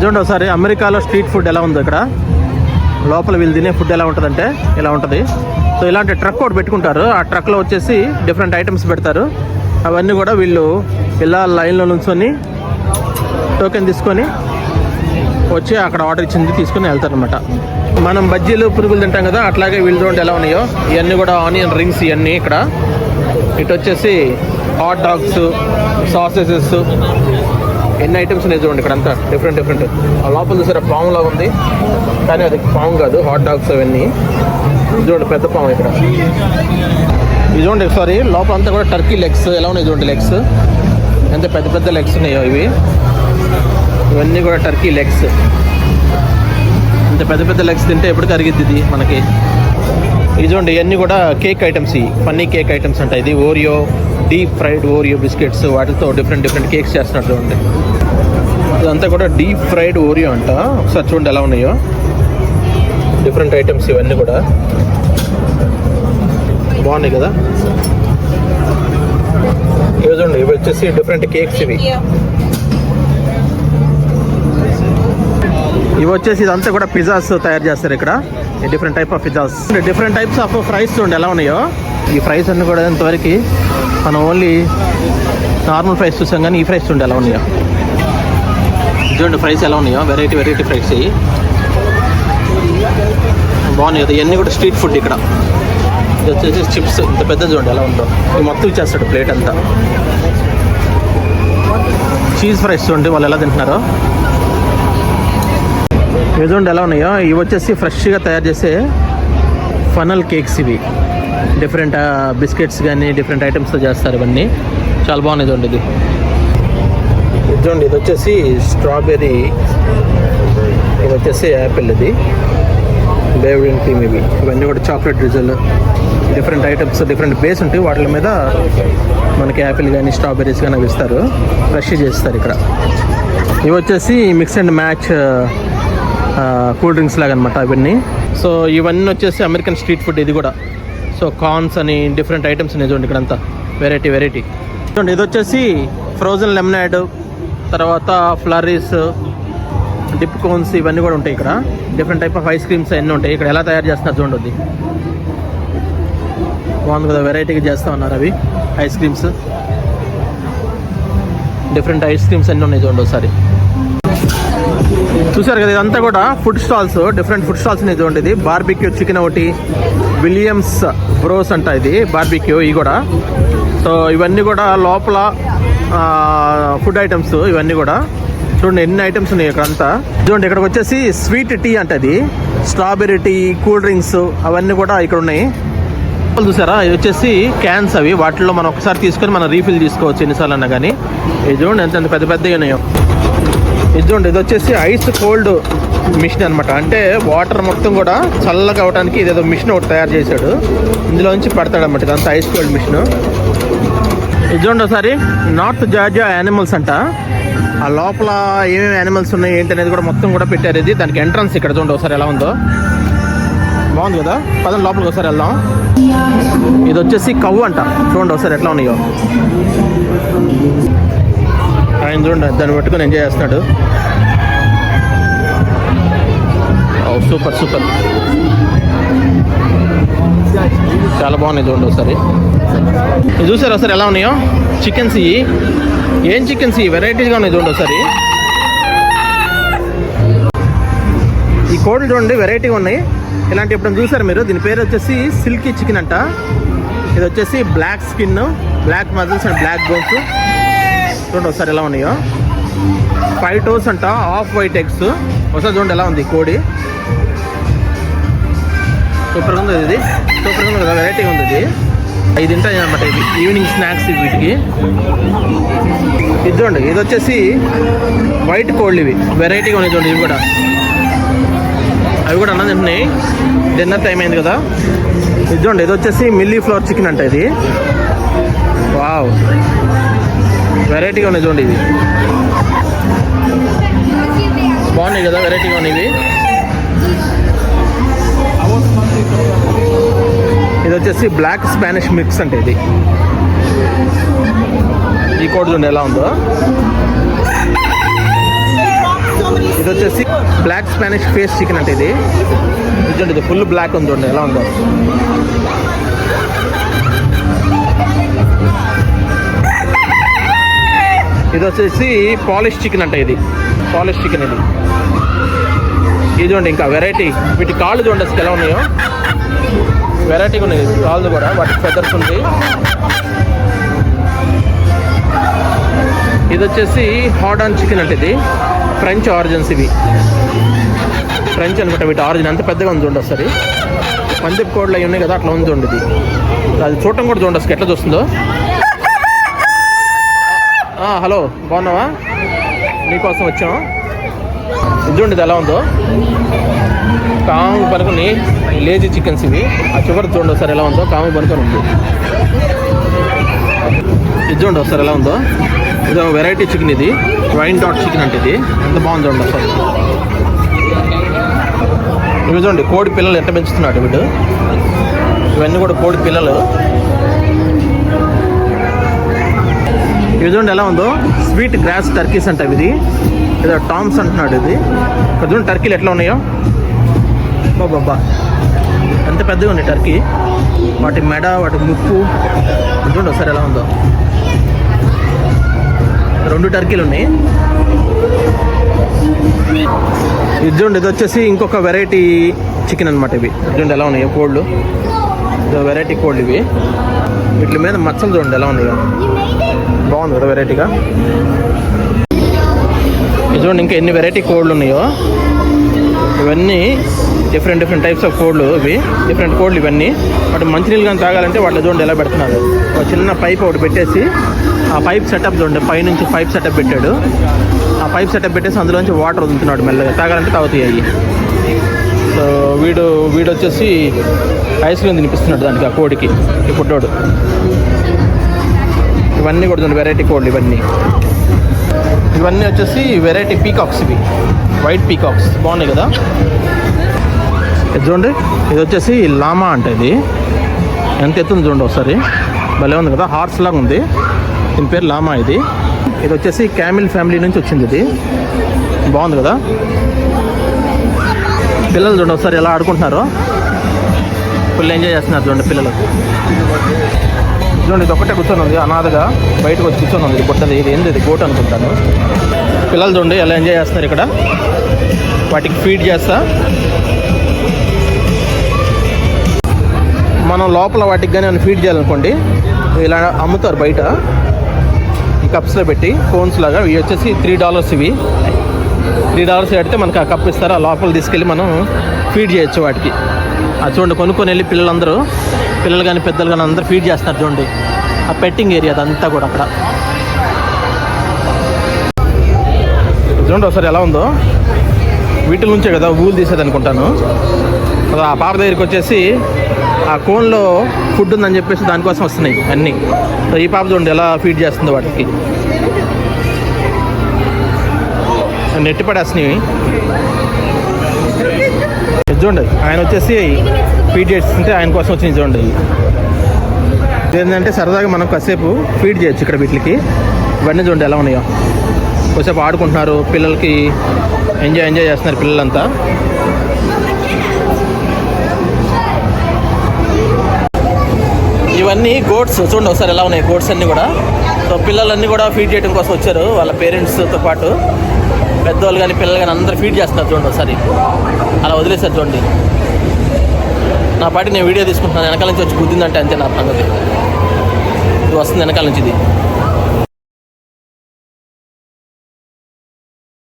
చూడండి ఒకసారి అమెరికాలో స్ట్రీట్ ఫుడ్ ఎలా ఉందో ఇక్కడ. లోపల వీళ్ళు తినే ఫుడ్ ఎలా ఉంటుందంటే ఇలా ఉంటుంది. సో ఇలాంటి ట్రక్ ఒకటి పెట్టుకుంటారు. ఆ ట్రక్లో వచ్చేసి డిఫరెంట్ ఐటమ్స్ పెడతారు. అవన్నీ కూడా వీళ్ళు ఇలా లైన్లో నుంచొని టోకెన్ తీసుకొని వచ్చి అక్కడ ఆర్డర్ ఇచ్చింది తీసుకొని వెళ్తారనమాట. మనం బజ్జీలు పురుగులు తింటాం కదా, అట్లాగే వీళ్ళు చూడండి ఎలా ఉన్నాయో. ఇవన్నీ కూడా ఆనియన్ రింగ్స్ ఇవన్నీ ఇక్కడ. ఇటు వచ్చేసి హాట్ డాగ్స్, సాసెసెస్, ఎన్ని ఐటమ్స్ ఉన్నాయి చూడండి ఇక్కడ అంతా డిఫరెంట్. ఆ లోపల చూసారా పాము లాగా ఉంది, కానీ అది పాము కాదు, హాట్ డాగ్స్ అవన్నీ. చూడండి పెద్ద పాము ఇక్కడ. ఇది చూడండి ఒకసారి లోపల అంతా కూడా టర్కీ లెగ్స్ ఎలా ఉన్నాయి చూడండి. లెగ్స్ ఎంత పెద్ద లెగ్స్ ఉన్నాయో ఇవన్నీ కూడా టర్కీ లెగ్స్. ఇంత పెద్ద లెగ్స్ తింటే ఎప్పుడు కరిగిద్ది ఇది మనకి. ఇది చూడండి ఇవన్నీ కూడా cake items, funny cake items అంట. ఇది Oreo, deep fried Oreo biscuits, వాటితో డిఫరెంట్ కేక్స్ చేస్తున్నారు చూడండి. ఇదంతా కూడా డీప్ ఫ్రైడ్ ఓరియో అంట. ఒకసారి చూడండి ఎలా ఉన్నాయో డిఫరెంట్ ఐటమ్స్ ఇవన్నీ కూడా బాగున్నాయి కదా. ఇవి చూడండి, ఇవి వచ్చేసి డిఫరెంట్ కేక్స్. ఇవి వచ్చేసి ఇదంతా కూడా పిజ్జాస్ తయారు చేస్తారు ఇక్కడ. Different type of pizzas, different types of fries చూడండి ఎలా ఉన్నాయో. ఈ ఫ్రైస్ అన్నీ కూడా ఇంతవరకు మనం ఓన్లీ నార్మల్ ఫ్రైస్ చూసాం, కానీ ఈ ఫ్రైస్ చూడండి ఎలా ఉన్నాయో. చూడండి ఫ్రైస్ ఎలా ఉన్నాయో, వెరైటీ ఫ్రైస్ బాగున్నాయి కదా. ఇవన్నీ కూడా స్ట్రీట్ ఫుడ్ ఇక్కడ. ఇది వచ్చేసి చిప్స్, ఇంత పెద్ద చూడండి ఎలా ఉందో. ఇది మొత్తం ఇచ్చేస్తాడు ప్లేట్ అంతా. చీజ్ ఫ్రైస్ చూడండి వాళ్ళు ఎలా తింటున్నారో. ఇవి చూడండి ఎలా ఉన్నాయో. ఇవి వచ్చేసి ఫ్రెష్గా తయారు చేసే ఫనల్ కేక్స్. ఇవి డిఫరెంట్ బిస్కెట్స్ కానీ డిఫరెంట్ ఐటమ్స్తో చేస్తారు. ఇవన్నీ చాలా బాగున్నాయి చూడండి. ఇది చూడండి, ఇది వచ్చేసి స్ట్రాబెర్రీ, ఇది వచ్చేసి యాపిల్, ఇది బేవరింగ్ క్రీమ్. ఇవన్నీ కూడా chocolate drizzle, different items, different base ఉంటాయి. వాటి మీద మనకి యాపిల్ కానీ స్ట్రాబెర్రీస్ కానీ అవి ఇస్తారు, ఫ్రెష్ చేస్తారు ఇక్కడ. ఇవి వచ్చేసి mix and match cool drinks లాగా అనమాట ఇవన్నీ. సో ఇవన్నీ వచ్చేసి అమెరికన్ స్ట్రీట్ ఫుడ్ ఇది కూడా. సో కార్న్స్ అని డిఫరెంట్ ఐటమ్స్ ఉన్నాయి చూడండి ఇక్కడంతా, వెరైటీ చూడండి. ఇది వచ్చేసి ఫ్రోజన్ లెమనేడ్, తర్వాత ఫ్లరీస్, డిప్ కోన్స్ ఇవన్నీ కూడా ఉంటాయి ఇక్కడ. Different type of ice creams అన్నీ ఉంటాయి ఇక్కడ. ఎలా తయారు చేస్తున్నారు చూడండి, బాగుంది కదా. వెరైటీగా చేస్తూ ఉన్నారు అవి ice creams. Different ice creams అన్నీ ఉన్నాయి చూడండి ఒకసారి. చూసారు కదా, ఇదంతా కూడా food stalls, different food stalls ఉన్నాయి చూడండి. ఇది బార్బిక్యూ చికెన్ ఒకటి, విలియమ్స్ బ్రోస్ అంట ఇది బార్బిక్యూ. ఇవి కూడా సో ఇవన్నీ కూడా లోపల ఫుడ్ ఐటమ్స్. ఇవన్నీ కూడా చూడండి ఎన్ని ఐటమ్స్ ఉన్నాయి ఇక్కడ అంతా. చూడండి ఇక్కడికి వచ్చేసి స్వీట్ టీ అంటే అది స్ట్రాబెర్రీ టీ, కూల్ డ్రింక్స్ అవన్నీ కూడా ఇక్కడ ఉన్నాయి. చూసారా, ఇది వచ్చేసి క్యాన్స్. అవి వాటిల్లో మనం ఒకసారి తీసుకొని మనం రీఫిల్ తీసుకోవచ్చు ఎన్నిసార్లు అన్నా కానీ. ఇది చూడండి ఎంత పెద్దగా ఉన్నాయో. ఇది చూడండి, ఇది వచ్చేసి ఐస్ కోల్డ్ మిషన్ అనమాట. అంటే వాటర్ మొత్తం కూడా చల్లగా అవడానికి ఇదేదో మిషన్ ఒకటి తయారు చేశాడు, ఇందులోంచి పడతాడు అనమాట. ఇదంతా ఐస్ కోల్డ్ మిషన్. ఇది చూడండి ఒకసారి నార్త్ జార్జియా యానిమల్స్ అంట. ఆ లోపల ఏమేమి యానిమల్స్ ఉన్నాయి ఏంటి అనేది కూడా మొత్తం కూడా పెట్టారు. ఇది దానికి ఎంట్రన్స్ ఇక్కడ చూడండి ఒకసారి ఎలా ఉందో, బాగుంది కదా. పదండి లోపలికి ఒకసారి వెళ్దాం. ఇది వచ్చేసి కవ్వు అంట. చూడండి ఒకసారి ఎట్లా ఉన్నాయో. ఆయన చూడండి దాన్ని పెట్టుకొని ఎంజాయ్ చేస్తున్నాడు. సూపర్ చాలా బాగున్నాయి చూడండి ఒకసారి. ఇది చూసారు ఒకసారి ఎలా ఉన్నాయో చికెన్స్. ఏం చికెన్స్ వెరైటీస్గా ఉన్నాయి చూడండి ఒకసారి. ఈ కోళ్ళు చూడండి వెరైటీగా ఉన్నాయి. ఇలాంటి ఎప్పుడైనా చూసారు మీరు? దీని పేరు వచ్చేసి సిల్కీ చికెన్ అంట. ఇది వచ్చేసి black skin, black muscles and black bones. చూడండి ఒకసారి ఎలా ఉన్నాయో. 5 toes అంట, ఆఫ్ వైట్ ఎగ్స్. ఒకసారి చూడండి ఎలా ఉంది కోడి. సూపర్గా ఉంది ఇది, సూపర్గా ఉంది కదా, వెరైటీగా ఉంది ఇది. 5 తింటాయి అనమాట ఇది ఈవినింగ్ స్నాక్స్ వీటికి. ఇది చూడండి, ఇది వచ్చేసి వైట్ కోళ్ళు. ఇవి వెరైటీగా ఉన్నాయి చూడండి. ఇవి కూడా అవి కూడా అన్నం తింటున్నాయి. డిన్నర్ టైం అయింది కదా. ఇది చూడండి, ఇది వచ్చేసి మిల్లీ ఫ్లవర్ చికెన్ అంట ఇది. వావ్, వెరైటీగా ఉన్నాయి చూడండి. ఇది బాగున్నాయి కదా, వెరైటీగా ఉన్నాయి ఇవి. ఇది వచ్చేసి బ్లాక్ స్పానిష్ మిక్స్ అంటే ఇది. ఈ కోడి చూడండి ఎలా ఉందో. ఇది వచ్చేసి బ్లాక్ స్పానిష్ ఫేస్ చికెన్ అంటే ఇది చూడండి, ఇది ఫుల్ బ్లాక్ ఉంది చూడండి ఎలా ఉందో. ఇది వచ్చేసి పాలిష్ చికెన్ అంటే ఇది పాలిష్ చికెన్ ఇది చూడండి. ఇంకా వెరైటీ వీటి కాళ్ళు చూడండి అసలు ఎలా ఉన్నాయో, వెరైటీగా ఉన్నాయి కాళ్ళు కూడా, వాటికి ఫెదర్స్ ఉంది. ఇది వచ్చేసి హాట్ ఆన్ చికెన్ అంటే ఇది ఫ్రెంచ్ ఆరిజిన్స్, ఇవి ఫ్రెంచ్ అనుకుంటా వీటి ఆరిజిన్. అంత పెద్దగా ఉంది చూడండి ఒకసారి, పంజాబ్ కోడ్లు అవి ఉన్నాయి కదా అట్లా ఉంది చూడండి. ఇది అది చూడటం కూడా చూడండి అసలు ఎట్లా చూస్తుందో. హలో బాగున్నావా, నీకోసం వచ్చాం. ఇది చూడండి ఇది ఎలా ఉందో, కాము పనుకొని లేజీ చికెన్స్ ఇవి. ఆ చివరి చూడండి ఒకసారి ఎలా ఉందో, కాము పనుకొని ఉంది. ఇది చూడండి ఒకసారి ఎలా ఉందో, ఇది వెరైటీ చికెన్, ఇది వైన్ డాట్ చికెన్ అంటే ఇది ఎంత బాగుంది చూడండి అసలు. ఇవి చూడండి కోడి పిల్లలు ఎంత పెంచుతున్నాడు వీడు, ఇవన్నీ కూడా కోడి పిల్లలు. ఇవి చూడండి ఎలా ఉందో, స్వీట్ గ్రాస్ టర్కీస్ అంట ఇది, ఏదో టామ్స్ అంటున్నాడు ఇది. ఇక్కడ చూడండి టర్కీలు ఎట్లా ఉన్నాయో, బాబా ఎంత పెద్దగా ఉన్నాయి టర్కీ, వాటి మెడ వాటి ముక్కు చూడండి ఒకసారి ఎలా ఉందో. 2 టర్కీలు ఉన్నాయి. ఇది చూడండి ఇది వచ్చేసి ఇంకొక వెరైటీ చికెన్ అనమాట. ఇవి చూడండి ఎలా ఉన్నాయో కోళ్ళు, వెరైటీ కోళ్ళు ఇవి. వీటి మీద మచ్చలు చూడండి ఎలా ఉన్నాయో, బాగుంది కదా వెరైటీగా. ఇది చూడండి ఇంకా ఎన్ని వెరైటీ కోళ్ళు ఉన్నాయో, ఇవన్నీ డిఫరెంట్ టైప్స్ ఆఫ్ కోళ్ళు, ఇవి డిఫరెంట్ కోళ్ళు ఇవన్నీ. వాటి మంచినీళ్ళు కానీ తాగాలంటే వాళ్ళు చూడండి ఎలా పెడుతున్నారు, ఒక చిన్న పైప్ ఒకటి పెట్టేసి ఆ పైప్ సెటప్ చూడండి, పైనుంచి పైప్ సెటప్ పెట్టాడు. ఆ పైప్ సెటప్ పెట్టేసి అందులోంచి వాటర్ వదులుతున్నాడు మెల్లగా, తాగాలంటే తాగుతాయి అవి. సో వీడు వచ్చేసి ఐస్ క్రీమ్ తినిపిస్తున్నాడు దానికి, ఆ కోడికి ఈ పుట్టోడు. ఇవన్నీ కూడా చూడండి వెరైటీ కోళ్ళు ఇవన్నీ వచ్చేసి వెరైటీ పీకాక్స్, ఇవి వైట్ పీకాక్స్ బాగున్నాయి కదా. ఇది చూడండి ఇది వచ్చేసి లామా అంటే ఇది ఎంత ఎత్తుంది చూడండి ఒకసారి, భలే ఉంది కదా, హార్స్ లాగా ఉంది. దీని పేరు లామా. ఇది వచ్చేసి క్యామిల్ ఫ్యామిలీ నుంచి వచ్చింది, ఇది బాగుంది కదా. పిల్లలు చూడండి ఒకసారి ఎలా ఆడుకుంటున్నారో, ఫుల్ ఎంజాయ్ చేస్తున్నారు చూడండి పిల్లలు. చూడండి ఇది ఒక్కటే కూర్చొని ఉంది అనాథగా, బయటకు వచ్చి కూర్చొని ఉంది. పుట్టది ఇది ఏంది, ఇది గోట్ అనుకుంటాను. పిల్లలు చూడండి ఎలా ఎంజాయ్ చేస్తున్నారు ఇక్కడ, వాటికి ఫీడ్ చేస్తా. మనం లోపల వాటికి కానీ ఫీడ్ చేయాలనుకోండి, ఇలా అమ్ముతారు బయట ఈ కప్స్లో పెట్టి కోన్స్ లాగా. ఇవి వచ్చేసి $3 ఇవి. $3 పెడితే మనకు ఆ కప్ ఇస్తారు, ఆ లోపల తీసుకెళ్ళి మనం ఫీడ్ చేయొచ్చు వాటికి. అది చూడండి కొనుక్కొని వెళ్ళి పిల్లలు కానీ పెద్దలు కానీ అందరూ ఫీడ్ చేస్తారు చూడండి. ఆ పెట్టింగ్ ఏరియా అదంతా కూడా అక్కడ చూడండి ఒకసారి ఎలా ఉందో. వీటి నుంచే కదా ఊలు తీసేది అనుకుంటాను. ఆ పాప దగ్గరికి వచ్చేసి ఆ కోన్లో ఫుడ్ ఉందని చెప్పేసి దానికోసం వస్తున్నాయి అన్నీ. సో ఈ పాప చూడండి ఎలా ఫీడ్ చేస్తుందో వాటికి, నెట్టి పడేస్తున్నాయి. చూడండి ఆయన వచ్చేసి ఫీడ్ చేస్తుంటే ఆయన కోసం వచ్చింది చూడండి. ఏంటంటే సరదాగా మనం కాసేపు ఫీడ్ చేయొచ్చు ఇక్కడ వీటికి. ఇవన్నీ చూడండి ఎలా ఉన్నాయో, కాసేపు ఆడుకుంటున్నారు, పిల్లలకి ఎంజాయ్ చేస్తున్నారు పిల్లలంతా. ఇవన్నీ గోట్స్ చూడండి ఒకసారి ఎలా ఉన్నాయి గోట్స్ అన్నీ కూడా. సో పిల్లలన్నీ కూడా ఫీడ్ చేయడం కోసం వచ్చారు, వాళ్ళ పేరెంట్స్తో పాటు పెద్దవాళ్ళు కానీ పిల్లలు కానీ అందరూ ఫీడ్ చేస్తున్నారు చూడండి ఒకసారి. అలా వదిలేసారు చూడండి. నా పాటి నేను వీడియో తీసుకుంటున్నాను, వెనకాల నుంచి వచ్చి గుద్దిందంటే అంతే నా సంగతి. ఇది వస్తుంది వెనకాల నుంచి ఇది.